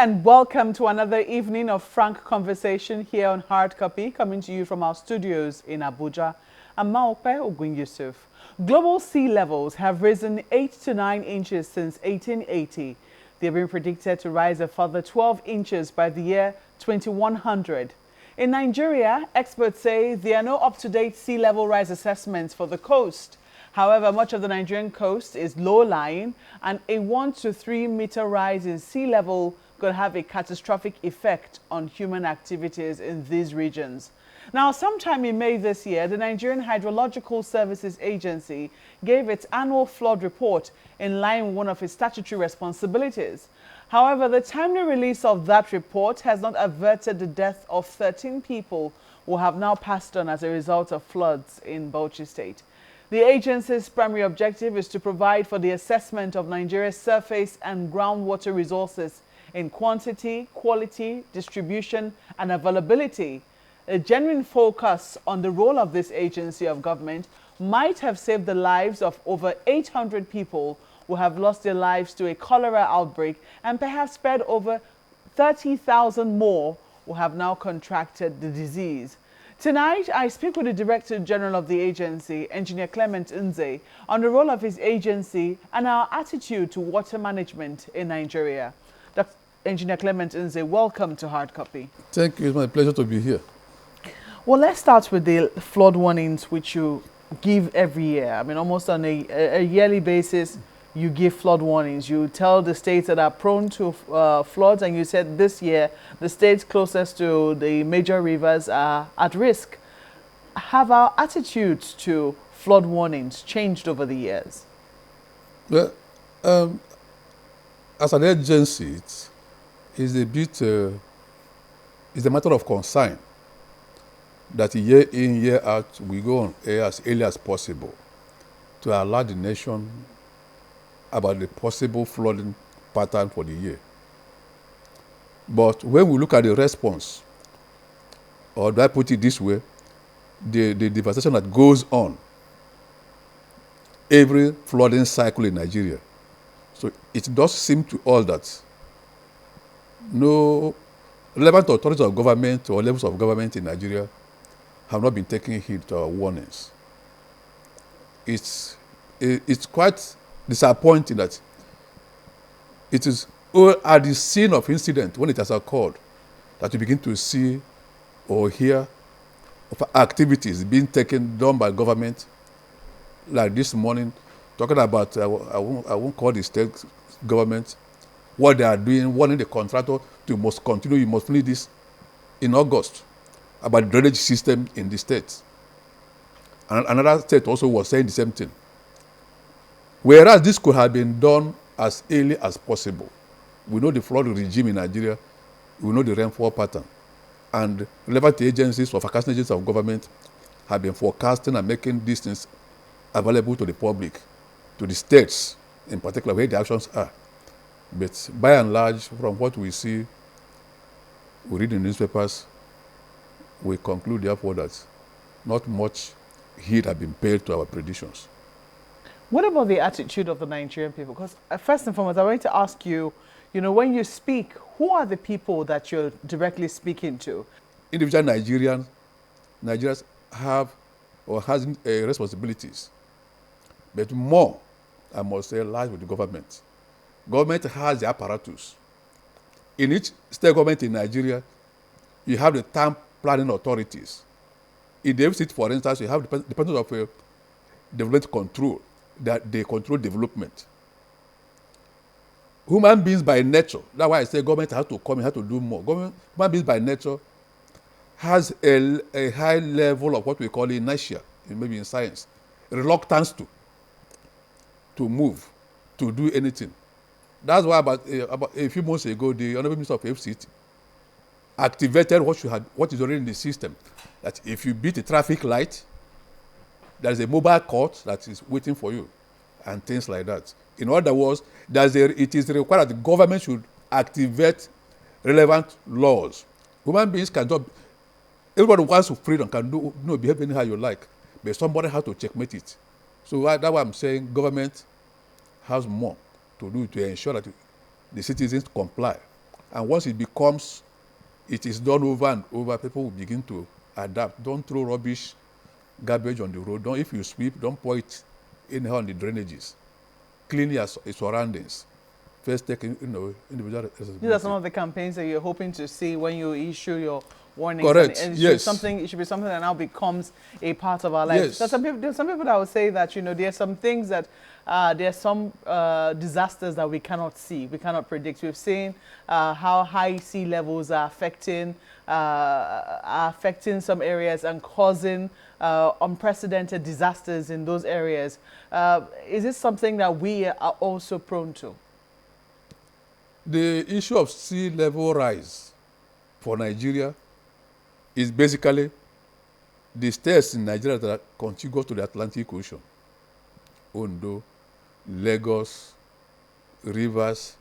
and welcome to another evening of frank conversation here on Hard Copy, coming to you from our studios in Abuja. I'm Maokpe Ogun Yusuf. Global sea levels have risen 8 to 9 inches since 1880. They've been predicted to rise a further 12 inches by the year 2100. In Nigeria, experts say there are no up-to-date sea level rise assessments for the coast. However, much of the Nigerian coast is low-lying, and a 1 to 3 meter rise in sea level could have a catastrophic effect on human activities in these regions. Now, sometime in May this year, the Nigerian Hydrological Services Agency gave its annual flood report in line with one of its statutory responsibilities. However, the timely release of that report has not averted the death of 13 people who have now passed on as a result of floods in Bauchi State. The agency's primary objective is to provide for the assessment of Nigeria's surface and groundwater resources in quantity, quality, distribution, and availability. A genuine focus on the role of this agency of government might have saved the lives of over 800 people who have lost their lives to a cholera outbreak, and perhaps spared over 30,000 more who have now contracted the disease. Tonight, I speak with the Director General of the agency, Engineer Clement Nze, on the role of his agency and our attitude to water management in Nigeria. Dr. Engineer Clement Nze, welcome to Hard Copy. Thank you. It's my pleasure to be here. Well, let's start with the flood warnings which you give every year. I mean, almost on a yearly basis, you give flood warnings. You tell the states that are prone to floods, and you said this year the states closest to the major rivers are at risk. Have our attitudes to flood warnings changed over the years? Well, as an agency, it's a matter of concern that year in, year out, we go on air as early as possible to alert the nation about the possible flooding pattern for the year. But when we look at the response, or do I put it this way, the devastation that goes on every flooding cycle in Nigeria. So it does seem to all that no relevant authorities of government or levels of government in Nigeria have not been taking heed to our warnings. It's quite disappointing that it is at the scene of incident, when it has occurred, that you begin to see or hear of activities being done by government, like this morning, talking about, I won't call the state government, what they are doing, warning the contractor to must continue, you must finish this in August, about the drainage system in the state. And another state also was saying the same thing. Whereas this could have been done as early as possible. We know the flood regime in Nigeria, we know the rainfall pattern, and relevant agencies or forecasting agencies of government have been forecasting and making these things available to the public, to the states in particular, where the actions are. But by and large, from what we see, we read in newspapers, we conclude therefore that not much heed has been paid to our predictions. What about the attitude of the Nigerian people? Because first and foremost, I want to ask you, when you speak, who are the people that you're directly speaking to? Individual Nigerians have or has responsibilities, but more, I must say, lies with the government. Government has the apparatus. In each state government in Nigeria, you have the town planning authorities. In the state, for instance, you have the Department of Development Control, that they control development. Human beings by nature, that's why I say government has to come in, has to do more. Human beings by nature has a high level of what we call inertia, maybe in science, reluctance to move, to do anything. That's why about a few months ago, the Honorable Minister of FCT activated what is already in the system, that if you beat a traffic light, there is a mobile court that is waiting for you, and things like that. In other words, it is required that the government should activate relevant laws. Human beings cannot. Everybody wants freedom, can behave anyhow you like, but somebody has to checkmate it. So that's why I'm saying government has more to do to ensure that the citizens comply And once it is done over and over, people will begin to adapt. Don't throw garbage on the road. If you sweep, don't pour it anyhow on the drainages. Clean your surroundings. First, take individual responsibility. These are some of the campaigns that you're hoping to see when you issue your warnings. Correct. And Yes. it should be something that now becomes a part of our lives. Yes. There's some people that will say that, there are some things that there are some disasters that we cannot see, we cannot predict. We've seen how high sea levels are affecting some areas and causing unprecedented disasters in those areas. Is this something that we are also prone to? The issue of sea level rise for Nigeria is basically the states in Nigeria that are contiguous to the Atlantic Ocean. Ondo, Lagos, Rivers,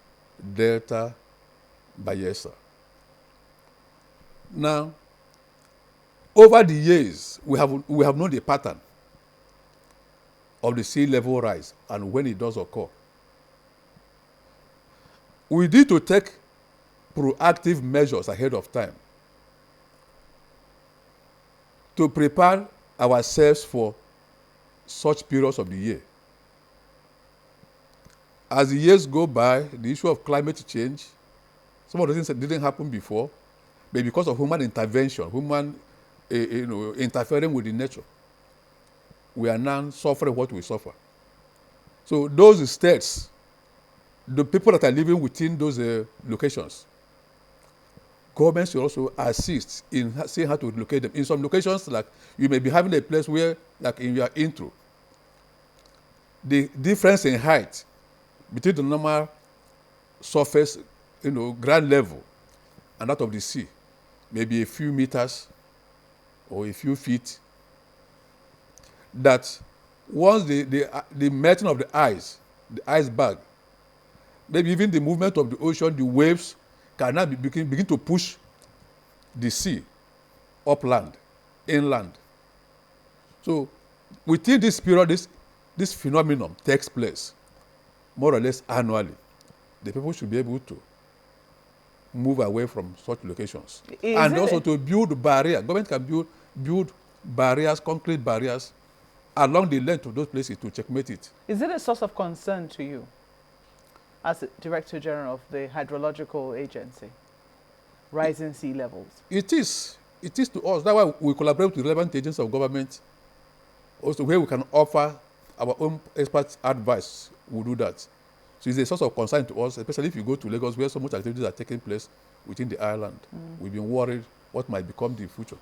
Delta, Bayelsa. Now, over the years, we have known the pattern of the sea level rise and when it does occur. We need to take proactive measures ahead of time to prepare ourselves for such periods of the year. As the years go by, the issue of climate change, some of the things that didn't happen before, but because of human intervention, interfering with the nature, we are now suffering what we suffer. So those states, the people that are living within those locations, governments should also assist in seeing how to locate them. In some locations, like you may be having a place where, like in your intro, the difference in height between the normal surface, ground level, and that of the sea, maybe a few meters or a few feet. That once the melting of the ice, the iceberg, maybe even the movement of the ocean, the waves can now begin to push the sea upland, inland. So within this period, this phenomenon takes place more or less annually. The people should be able to move away from such locations. And also to build barriers. Government can build barriers, concrete barriers, along the length of those places to checkmate it. Is it a source of concern to you as Director General of the Hydrological Agency, rising sea levels? It is to us. That's why we collaborate with relevant agencies of government, also where we can offer our own expert advice. We do that. So it's a source of concern to us, especially if you go to Lagos, where so much activities are taking place within the island. We've been worried what might become the future.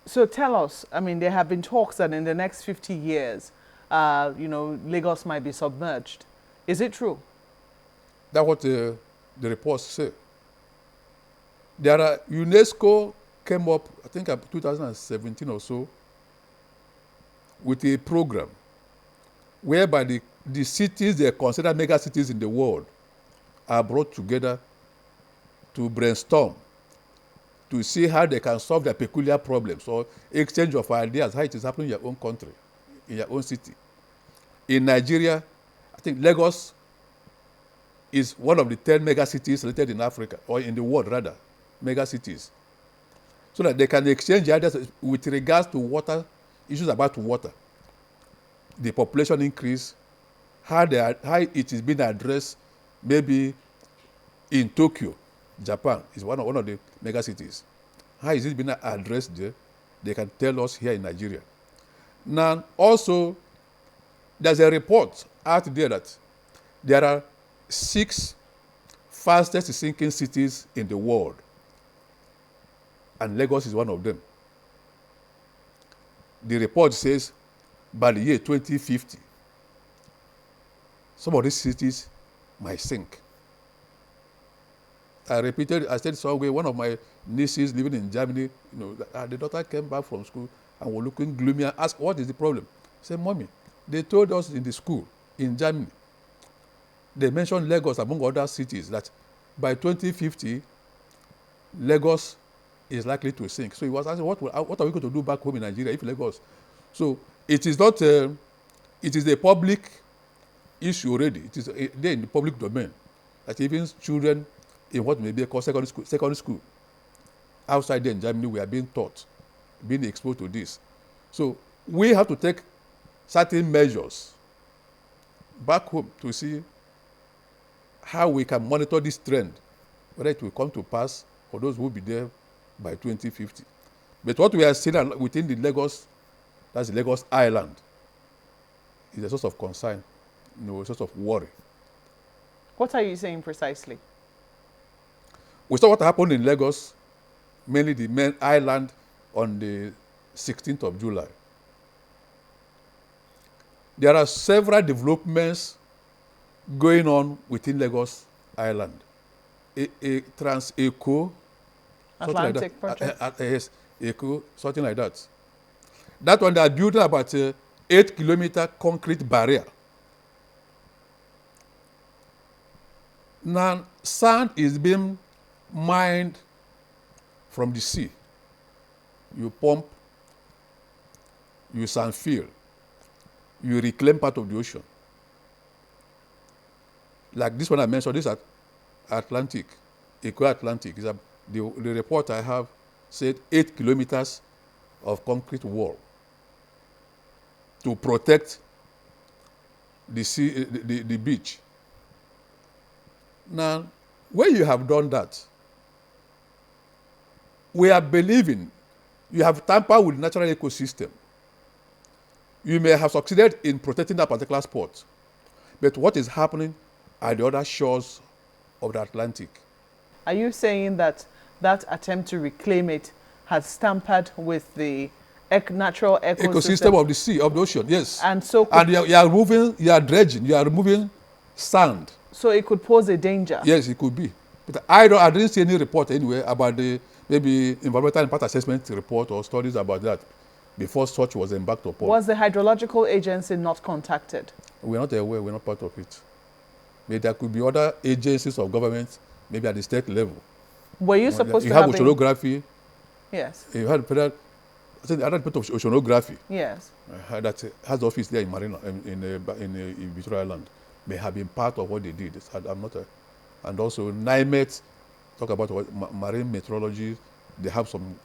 So tell us, there have been talks that in the next 50 years, Lagos might be submerged. Is it true? That's what the reports say. UNESCO came up, I think, in 2017 or so, with a program whereby the cities they consider mega cities in the world are brought together to brainstorm, to see how they can solve their peculiar problems or exchange of ideas, how it is happening in your own country, in your own city. In Nigeria, I think Lagos is one of the 10 mega cities selected in Africa, or in the world rather, mega cities. So that they can exchange ideas with regards to water, issues about water, the population increase, how it is being addressed, maybe in Tokyo, Japan, is one of the mega cities. How is it being addressed there? They can tell us here in Nigeria. Now, also, there's a report out there that there are 6 fastest sinking cities in the world, and Lagos is one of them. The report says by the year 2050, some of these cities might sink. I said somewhere, one of my nieces living in Germany, the daughter came back from school and was looking gloomy and asked, what is the problem? I said, Mommy, they told us in the school in Germany, they mentioned Lagos among other cities, that by 2050, Lagos is likely to sink. So he was asking, what are we going to do back home in Nigeria if Lagos? So it is not, it is a public issue already. It is there in the public domain that even children in what may be called secondary school. Outside there in Germany, we are being taught, being exposed to this. So we have to take certain measures back home to see how we can monitor this trend, whether it will come to pass for those who will be there by 2050. But what we are seeing within the Lagos, that's the Lagos Island, is a source of concern, a source of worry. What are you saying precisely? We saw what happened in Lagos, mainly the main island, on the 16th of July. There are several developments going on within Lagos Island. A Trans-Eco, Atlantic like project? Yes, Eco, something like that. That one, they are building about 8-kilometer concrete barrier. Now, sand is being mined from the sea. You pump, you sand fill, you reclaim part of the ocean. Like this one I mentioned, this Atlantic, Eco-Atlantic. The report I have said 8 kilometers of concrete wall to protect the sea, the beach. Now, when you have done that, we are believing you have tampered with the natural ecosystem. You may have succeeded in protecting that particular spot, but what is happening at the other shores of the Atlantic? Are you saying that that attempt to reclaim it has tampered with the natural ecosystem of the sea, of the ocean? Yes. And so, you are dredging, you are removing sand. So it could pose a danger. Yes, it could be. But I didn't see any report anywhere about the maybe environmental impact assessment report or studies about that before such was embarked upon. Was the hydrological agency not contacted? We're not aware. We're not part of it. Maybe there could be other agencies of government, maybe at the state level. Were you supposed to have oceanography? Yes. You had I think the other part of oceanography. Yes. That has office there in Marina, in Victoria Island, may have been part of what they did. I'm not and also NIMET, talk about marine meteorology. They have some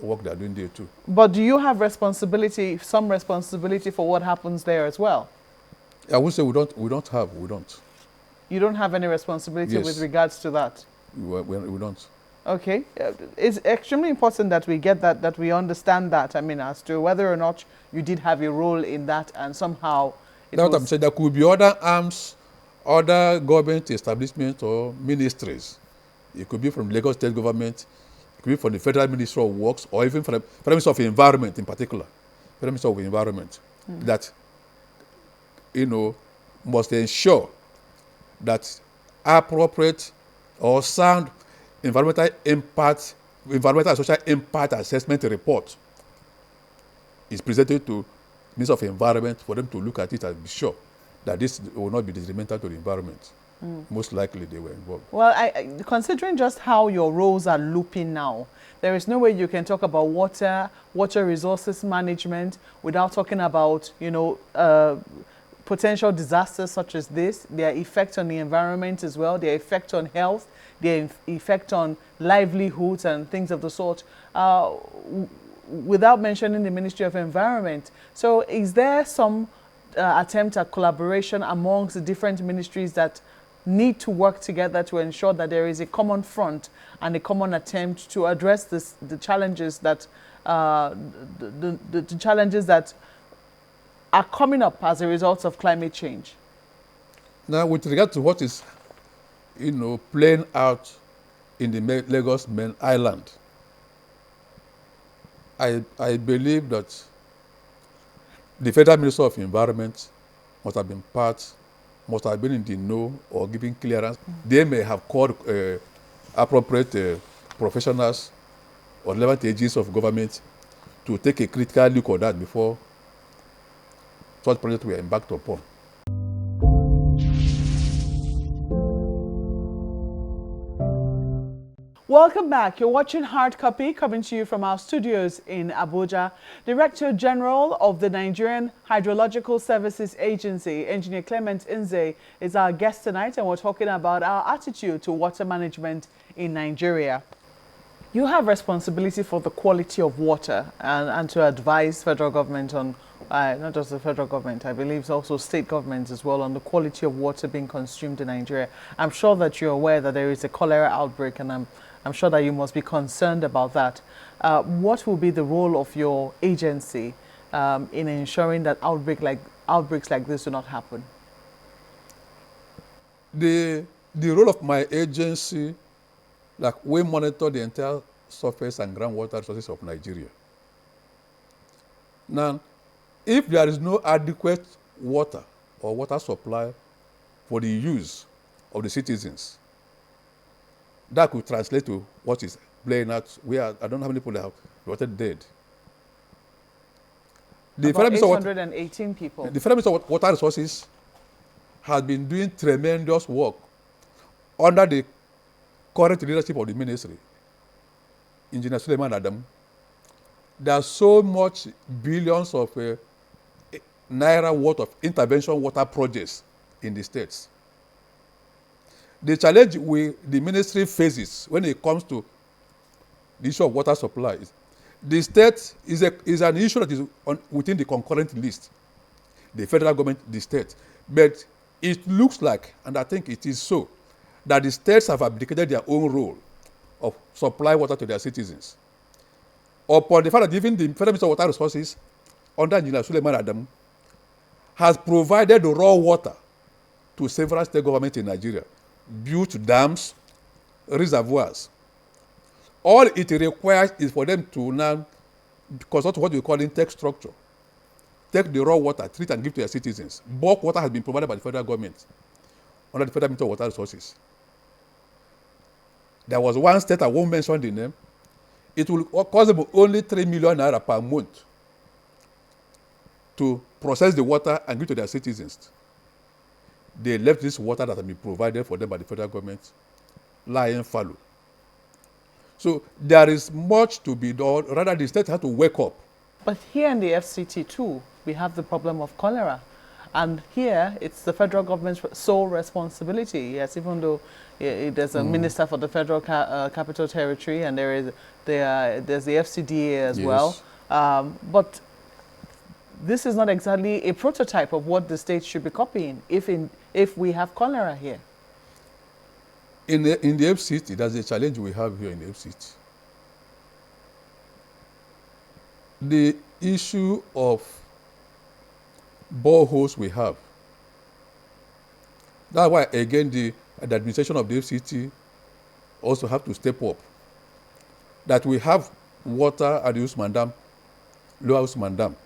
work they're doing there too. But do you have responsibility, some responsibility for what happens there as well? I would say we don't. You don't have any responsibility with regards to that? We don't. Okay. It's extremely important that we get that we understand that, I mean, as to whether or not you did have a role in that and somehow... That's what I'm saying. There could be other arms, other government establishments or ministries. It could be from Lagos State government, it could be from the Federal Ministry of Works, or even from the Federal Ministry of Environment in particular. Federal Ministry of Environment, that, must ensure that appropriate or sound environmental and social impact assessment report is presented to Minister of Environment for them to look at it and be sure that this will not be detrimental to the environment. Most likely they were involved. Well, considering just how your roles are looping now, there is no way you can talk about water resources management without talking about, potential disasters such as this, their effect on the environment as well, their effect on health, their effect on livelihoods and things of the sort, without mentioning the Ministry of Environment. So is there some attempt at collaboration amongst the different ministries that need to work together to ensure that there is a common front and a common attempt to address the challenges that the challenges that are coming up as a result of climate change? Now, with regard to what is, playing out in the Lagos main island, I believe that the Federal Minister of Environment must have been in the know or giving clearance. They may have called appropriate professionals or relevant agencies of government to take a critical look at that before such projects were embarked upon. Welcome back. You're watching Hard Copy, coming to you from our studios in Abuja. Director General of the Nigerian Hydrological Services Agency, Engineer Clement Nze, is our guest tonight, and we're talking about our attitude to water management in Nigeria. You have responsibility for the quality of water and to advise federal government on, not just the federal government, I believe it's also state governments as well, on the quality of water being consumed in Nigeria. I'm sure that you're aware that there is a cholera outbreak, and I'm sure that you must be concerned about that. What will be the role of your agency in ensuring that outbreaks like this do not happen? The role of my agency, like we monitor the entire surface and groundwater resources of Nigeria. Now, if there is no adequate water or water supply for the use of the citizens, that could translate to what is playing out. I don't know how many people have water dead. About 818 people. The Federal Minister of Water Resources has been doing tremendous work under the current leadership of the ministry, Engineer Suleiman Adam. There's so much billions of naira worth of intervention water projects in the states. The challenge the ministry faces when it comes to the issue of water supply is the state is an issue that is within the concurrent list, the federal government, the state. But it looks like, and I think it is so, that the states have abdicated their own role of supply water to their citizens. Upon the fact that even the Federal Minister of Water Resources, under Engineer Suleiman Adam, has provided raw water to several state governments in Nigeria, built dams, reservoirs. All it requires is for them to now consult what we call intake structure. Take the raw water, treat and give to their citizens. Bulk water has been provided by the federal government under the Federal Minister of Water Resources. There was one state, I won't mention the name. It will cost them only 3 million naira per month to process the water and give to their citizens. They left this water that had been provided for them by the federal government lying fallow. So there is much to be done. Rather, the state has to wake up. But here in the FCT too, we have the problem of cholera. And here, it's the federal government's sole responsibility. Yes, even though there's a minister for the federal capital territory, and there's the FCDA as well. But this is not exactly a prototype of what the state should be copying if we have cholera here. In the FCT, that's a challenge we have here in the FCT. The issue of boreholes we have. That's why, again, the administration of the FCT also have to step up. That we have water at the Usman Dam, Lower Usman Dam.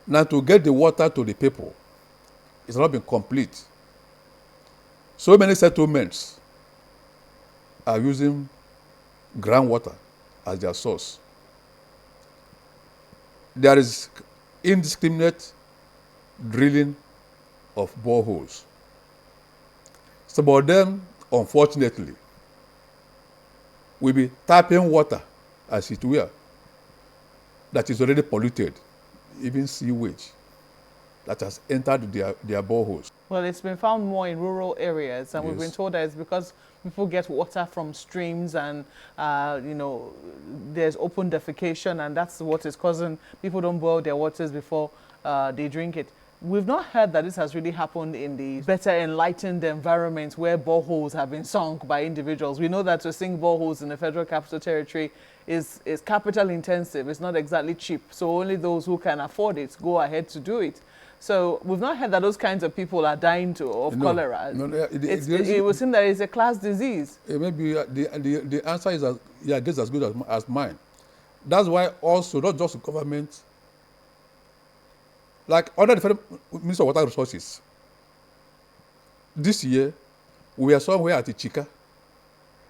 Now, to get the water to the people, it's not been complete. So many settlements are using groundwater as their source. There is indiscriminate drilling of boreholes. Some of them, unfortunately, will be tapping water, as it were, that is already polluted, even sewage that has entered their boreholes. Well, it's been found more in rural areas, and we've been told that it's because people get water from streams and, there's open defecation, and that's what is causing people don't boil their waters before they drink it. We've not heard that this has really happened in the better enlightened environments where boreholes have been sunk by individuals. We know that to sink boreholes in the Federal Capital Territory is capital intensive. It's not exactly cheap. So only those who can afford it go ahead to do it. So we've not heard that those kinds of people are dying of cholera. It would seem that it's a class disease. Maybe the answer is I guess as good as mine. That's why also, not just the government, like under the Federal Minister of Water Resources, this year we were somewhere at Ichika.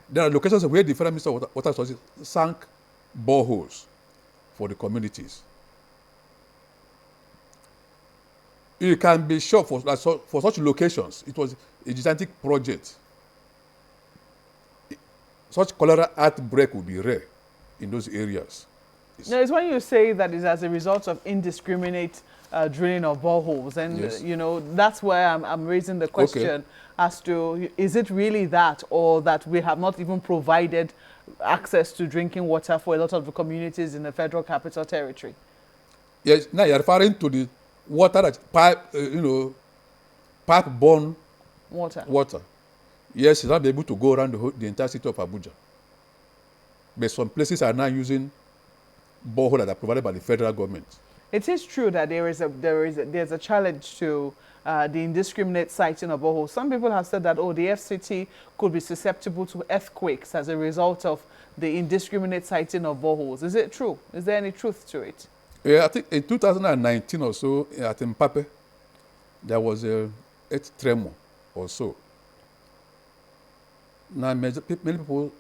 There are locations where the Federal Minister of Water Resources sank boreholes for the communities. You can be sure for such locations, it was a gigantic project. such cholera outbreak will be rare in those areas. No, it's when you say that it's as a result of indiscriminate drilling of boreholes, and Yes. that's where I'm raising the question as to, is it really that, or that we have not even provided access to drinking water for a lot of the communities in the Federal Capital Territory? Yes, now you're referring to the water that pipe-borne water. Yes, it's not be able to go around the entire city of Abuja. But some places are now using boreholes that are provided by the federal government. It is true that there's a challenge to the indiscriminate siting of boreholes. Some people have said that, the FCT could be susceptible to earthquakes as a result of the indiscriminate siting of boreholes. Is it true? Is there any truth to it? Yeah, I think in 2019 or so at Mpape, there was a earth tremor or so. Now many people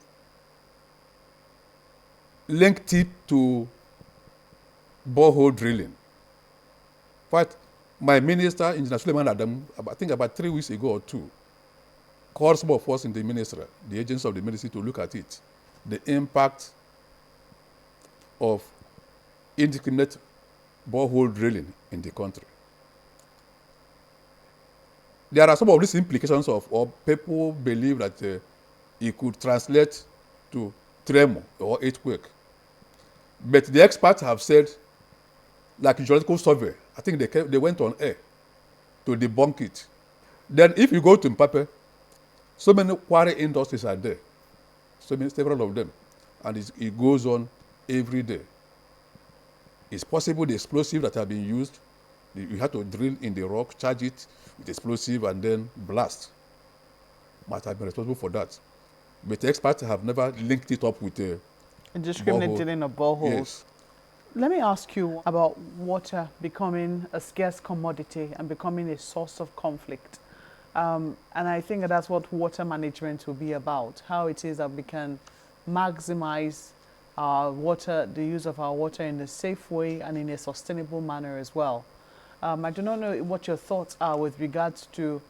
linked it to borehole drilling. But my minister, Engineer Suleiman Adam, I think about 3 weeks ago or 2, called some of us in the ministry, the agents of the ministry, to look at it, the impact of indiscriminate borehole drilling in the country. There are some of these implications or people believe that it could translate to tremor or earthquake. But the experts have said, like geological survey, I think they went on air to debunk it. Then if you go to Mpape, so many quarry industries are there, several of them, and it goes on every day. It's possible the explosive that have been used, you have to drill in the rock, charge it with explosive, and then blast. Might have been responsible for that. But the experts have never linked it up with a indiscriminate drilling of boreholes. Yes. Let me ask you about water becoming a scarce commodity and becoming a source of conflict. And I think that's what water management will be about, how it is that we can maximize our water, the use of our water in a safe way and in a sustainable manner as well. I do not know what your thoughts are with regards to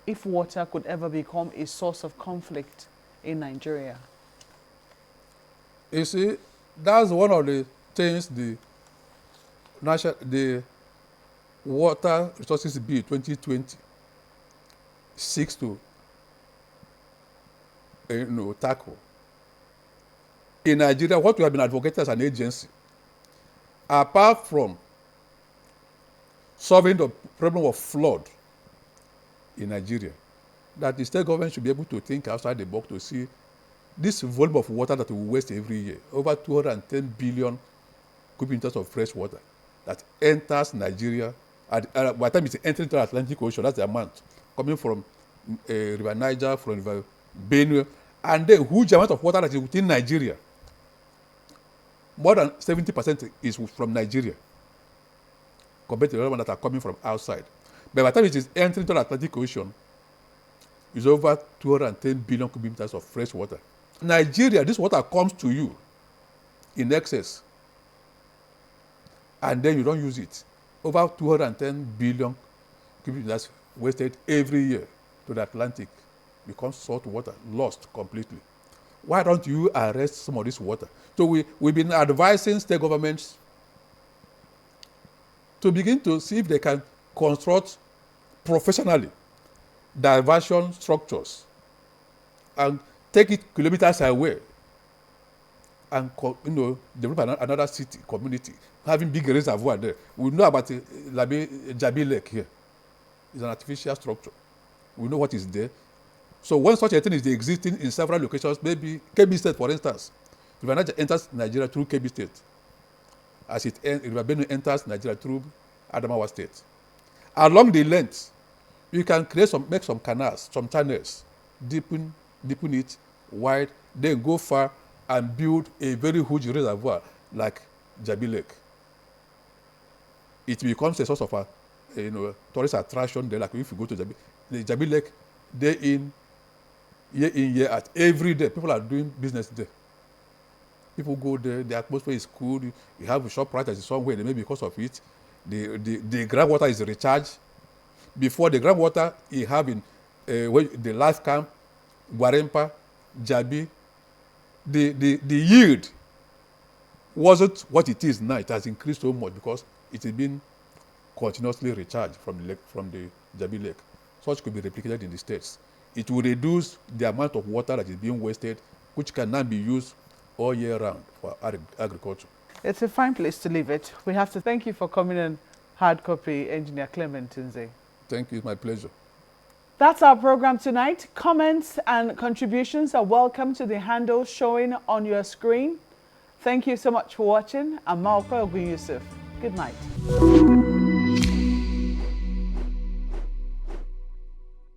if water could ever become a source of conflict in Nigeria. You see, that's one of the things the Water Resources Bill 2020 seeks to tackle. In Nigeria, what we have been advocating as an agency, apart from solving the problem of flood in Nigeria, that the state government should be able to think outside the box to see this volume of water that we waste every year, over 210 billion cubic meters of fresh water that enters Nigeria. By the time it's entering the Atlantic Ocean, that's the amount coming from River Niger, from River Benue, and the huge amount of water that is within Nigeria. More than 70% is from Nigeria, compared to the other ones that are coming from outside. But by the time it is entering the Atlantic Ocean, it's over 210 billion cubic meters of fresh water. Nigeria, this water comes to you in excess, and then you don't use it. Over 210 billion cubic meters wasted every year to the Atlantic becomes salt water, lost completely. Why don't you arrest some of this water? So we've been advising state governments to begin to see if they can construct professionally diversion structures and take it kilometers away and develop another city, community, having big reservoir there. We know about Jabi Lake here. It's an artificial structure. We know what is there. So when such a thing is existing in several locations, maybe Kebbi State, for instance, River Niger enters Nigeria through Kebbi State, as River Benue enters Nigeria through Adamawa State. Along the length, you can make some canals, some channels, deepen it wide, then go far and build a very huge reservoir like Jabi Lake. It becomes a source of a tourist attraction there. Like if you go to Jabi Lake, day in, year out, every day people are doing business there. People go there, the atmosphere is cool. You have a shop right as somewhere, maybe because of it, the groundwater is recharged. Before the groundwater you have in the life camp, Guarempa, Jabi, the yield wasn't what it is now. It has increased so much because it has been continuously recharged from the Jabi Lake. Such could be replicated in the states. It will reduce the amount of water that is being wasted, which can now be used all year round for agriculture. It's a fine place to leave it. We have to thank you for coming in, Hard Copy Engineer Clement Tunze. Thank you. It's my pleasure. That's our program tonight. Comments and contributions are welcome to the handles showing on your screen. Thank you so much for watching. I'm Maokwe Ogun Yusuf. Good night.